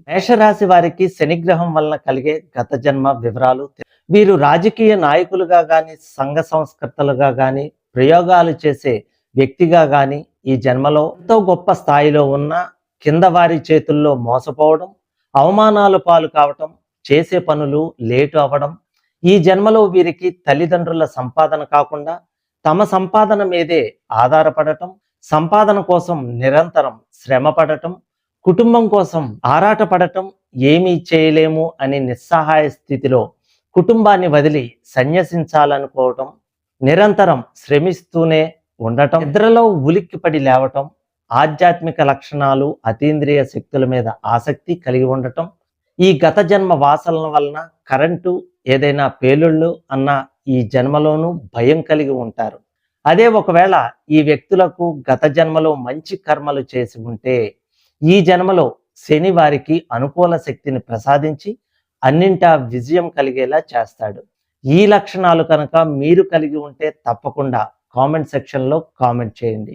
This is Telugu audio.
మేషరాశి వారికి శనిగ్రహం వలన కలిగే గత జన్మ వివరాలు. వీరు రాజకీయ నాయకులుగా గాని, సంఘ సంస్కర్తలుగా గాని, ప్రయోగాలు చేసే వ్యక్తిగా గాని ఈ జన్మలో ఎంతో గొప్ప స్థాయిలో ఉన్న కింద వారి చేతుల్లో మోసపోవడం, అవమానాల పాలు కావటం, చేసే పనులు లేటు అవ్వడం, ఈ జన్మలో వీరికి తల్లిదండ్రుల సంపాదన కాకుండా తమ సంపాదన మీదే ఆధారపడటం, సంపాదన కోసం నిరంతరం శ్రమ పడటం, కుటుంబం కోసం ఆరాటపడటం, ఏమీ చేయలేము అని నిస్సహాయ స్థితిలో కుటుంబాన్ని వదిలి సన్యసించాలనుకోవటం, నిరంతరం శ్రమిస్తూనే ఉండటం, నిద్రలో ఉలిక్కిపడి లేవటం, ఆధ్యాత్మిక లక్షణాలు, అతీంద్రియ శక్తుల మీద ఆసక్తి కలిగి ఉండటం, ఈ గత జన్మ వాసనల వలన కరెంటు ఏదైనా పేలుళ్ళు అన్న ఈ జన్మలోనూ భయం కలిగి ఉంటారు. అదే ఒకవేళ ఈ వ్యక్తులకు గత జన్మలో మంచి కర్మలు చేసి ఉంటే ఈ జన్మలో శని వారికి అనుకూల శక్తిని ప్రసాదించి అన్నింటా విజయం కలిగేలా చేస్తాడు. ఈ లక్షణాలు కనుక మీరు కలిగి ఉంటే తప్పకుండా కామెంట్ సెక్షన్లో కామెంట్ చేయండి.